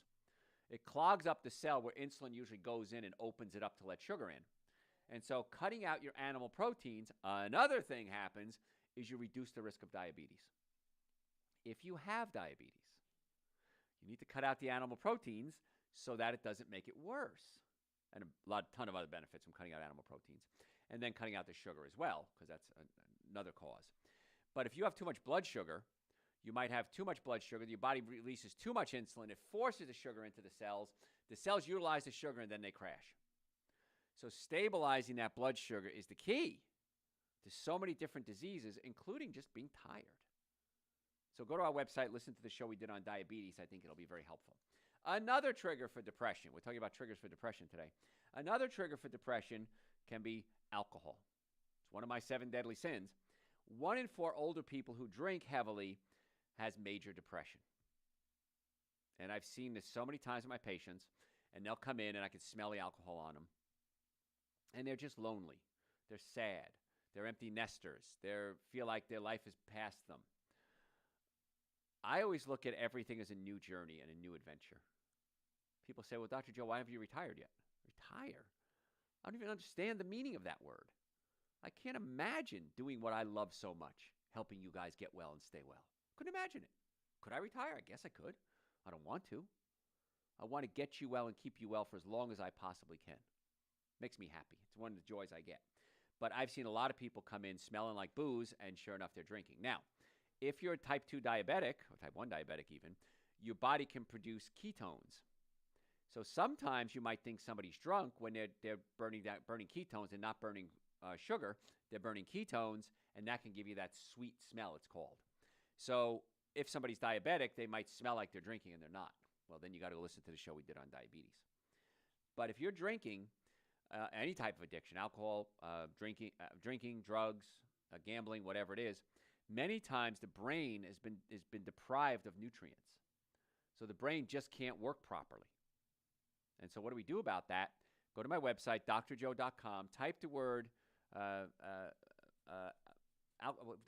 It clogs up the cell where insulin usually goes in and opens it up to let sugar in. And so cutting out your animal proteins, another thing happens is you reduce the risk of diabetes. If you have diabetes, you need to cut out the animal proteins so that it doesn't make it worse. And a ton of other benefits from cutting out animal proteins. And then cutting out the sugar as well, because that's another cause. But if you have too much blood sugar, you might have too much blood sugar. Your body releases too much insulin. It forces the sugar into the cells. The cells utilize the sugar, and then they crash. So stabilizing that blood sugar is the key to so many different diseases, including just being tired. So go to our website, listen to the show we did on diabetes. I think it'll be very helpful. Another trigger for depression. We're talking about triggers for depression today. Another trigger for depression can be alcohol. It's one of my 7 deadly sins. 1 in 4 older people who drink heavily has major depression. And I've seen this so many times with my patients, and they'll come in and I can smell the alcohol on them. And they're just lonely. They're sad. They're empty nesters. They feel like their life has passed them. I always look at everything as a new journey and a new adventure. People say, well, Dr. Joe, why haven't you retired yet? Retire? I don't even understand the meaning of that word. I can't imagine doing what I love so much, helping you guys get well and stay well. Couldn't imagine it. Could I retire? I guess I could. I don't want to. I want to get you well and keep you well for as long as I possibly can. Makes me happy. It's one of the joys I get. But I've seen a lot of people come in smelling like booze, and sure enough, they're drinking. Now, if you're a type 2 diabetic, or type 1 diabetic even, your body can produce ketones. So sometimes you might think somebody's drunk when they're burning ketones and not burning sugar. They're burning ketones, and that can give you that sweet smell, it's called. So if somebody's diabetic, they might smell like they're drinking and they're not. Well, then you got to listen to the show we did on diabetes. But if you're drinking, any type of addiction, alcohol, drinking, drugs, gambling, whatever it is, many times the brain has been deprived of nutrients. So the brain just can't work properly. And so what do we do about that? Go to my website, drjoe.com, type the word, do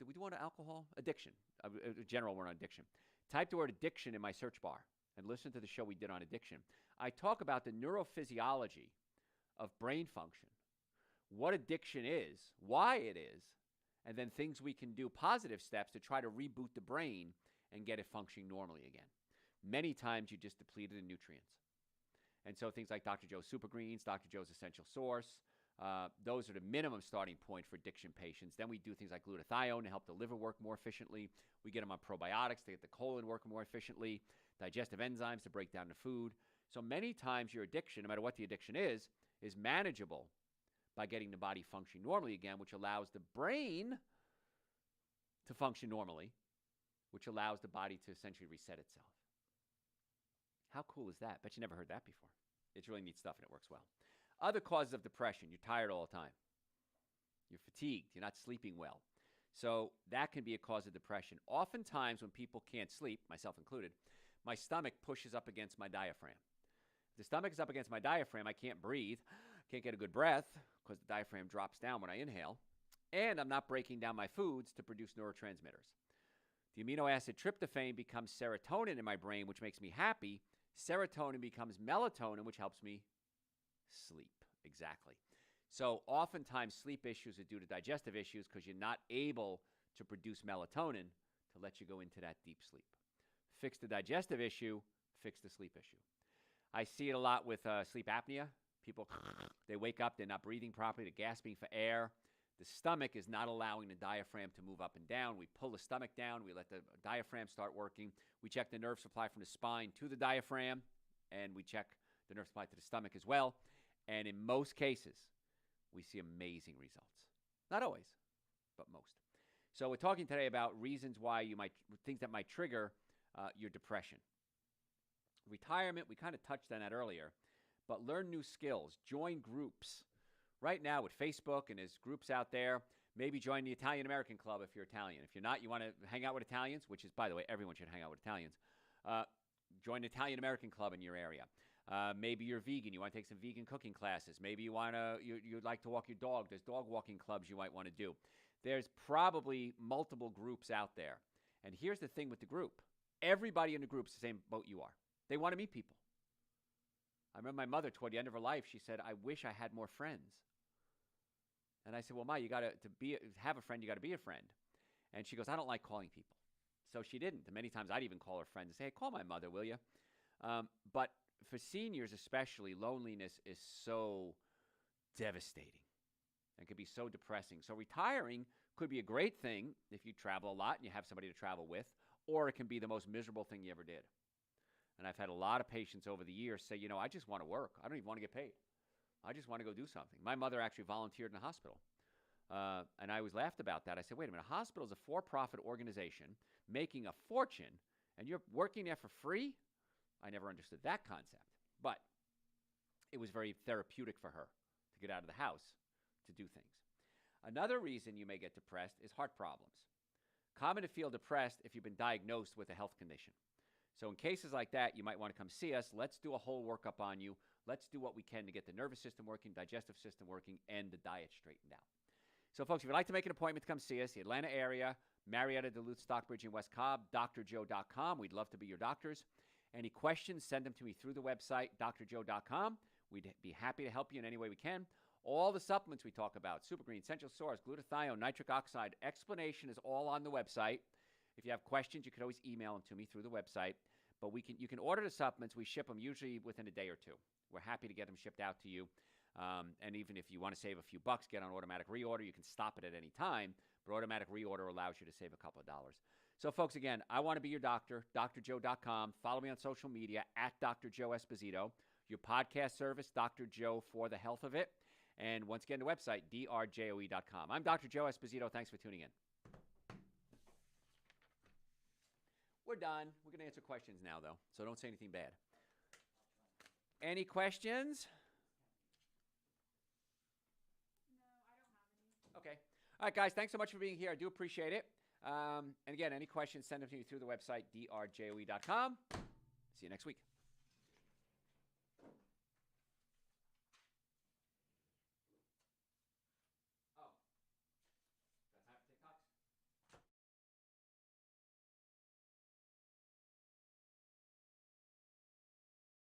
we want alcohol? Addiction, a general word on addiction. Type the word addiction in my search bar and listen to the show we did on addiction. I talk about the neurophysiology of brain function, what addiction is, why it is, and then things we can do, positive steps to try to reboot the brain and get it functioning normally again. Many times you just deplete it in nutrients. And so things like Dr. Joe's Super Greens, Dr. Joe's Essential Source, those are the minimum starting point for addiction patients. Then we do things like glutathione to help the liver work more efficiently. We get them on probiotics to get the colon working more efficiently, digestive enzymes to break down the food. So many times your addiction, no matter what the addiction is manageable by getting the body functioning normally again, which allows the brain to function normally, which allows the body to essentially reset itself. How cool is that? Bet you never heard that before. It's really neat stuff, and it works well. Other causes of depression: you're tired all the time. You're fatigued. You're not sleeping well. So that can be a cause of depression. Oftentimes when people can't sleep, myself included, my stomach pushes up against my diaphragm. If the stomach is up against my diaphragm, I can't breathe, can't get a good breath because the diaphragm drops down when I inhale, and I'm not breaking down my foods to produce neurotransmitters. The amino acid tryptophan becomes serotonin in my brain, which makes me happy. Serotonin becomes melatonin, which helps me sleep. Exactly. So oftentimes sleep issues are due to digestive issues because you're not able to produce melatonin to let you go into that deep sleep. Fix the digestive issue, fix the sleep issue. I see it a lot with sleep apnea. People, they wake up, they're not breathing properly, they're gasping for air. The stomach is not allowing the diaphragm to move up and down. We pull the stomach down. We let the diaphragm start working. We check the nerve supply from the spine to the diaphragm, and we check the nerve supply to the stomach as well. And in most cases, we see amazing results. Not always, but most. So we're talking today about reasons why things that might trigger your depression. Retirement, we kind of touched on that earlier, but learn new skills. Join groups. Right now with Facebook and there's groups out there, maybe join the Italian American Club if you're Italian. If you're not, you want to hang out with Italians, which is, by the way, everyone should hang out with Italians. Join the Italian American Club in your area. Maybe you're vegan. You want to take some vegan cooking classes. Maybe you'd like to walk your dog. There's dog walking clubs you might want to do. There's probably multiple groups out there. And here's the thing with the group. Everybody in the group is the same boat you are. They want to meet people. I remember my mother, toward the end of her life, she said, I wish I had more friends. And I said, well, Ma, you got to have a friend, you got to be a friend. And she goes, I don't like calling people. So she didn't. And many times I'd even call her friends and say, hey, call my mother, will you? But for seniors especially, loneliness is so devastating and can be so depressing. So retiring could be a great thing if you travel a lot and you have somebody to travel with, or it can be the most miserable thing you ever did. And I've had a lot of patients over the years say, I just want to work. I don't even want to get paid. I just want to go do something. My mother actually volunteered in a hospital. And I was laughed about that. I said, wait a minute, a hospital is a for-profit organization making a fortune, and you're working there for free? I never understood that concept. But it was very therapeutic for her to get out of the house to do things. Another reason you may get depressed is heart problems. Common to feel depressed if you've been diagnosed with a health condition. So in cases like that, you might want to come see us. Let's do a whole workup on you. Let's do what we can to get the nervous system working, digestive system working, and the diet straightened out. So folks, if you'd like to make an appointment to come see us, the Atlanta area, Marietta, Duluth, Stockbridge, and West Cobb, drjoe.com. We'd love to be your doctors. Any questions, send them to me through the website, drjoe.com. We'd be happy to help you in any way we can. All the supplements we talk about, Super Green, Essential Source, glutathione, nitric oxide, explanation is all on the website. If you have questions, you can always email them to me through the website. But you can order the supplements. We ship them usually within a day or two. We're happy to get them shipped out to you. And even if you want to save a few bucks, get on automatic reorder. You can stop it at any time, but automatic reorder allows you to save a couple of dollars. So, folks, again, I want to be your doctor, drjoe.com. Follow me on social media, at Dr. Joe Esposito. Your podcast service, Dr. Joe for the health of it. And once again, the website, drjoe.com. I'm Dr. Joe Esposito. Thanks for tuning in. We're done. We're going to answer questions now, though, so don't say anything bad. Any questions? Okay. All right, guys, thanks so much for being here. I do appreciate it. And again, any questions, send them to me through the website, drjoe.com. See you next week.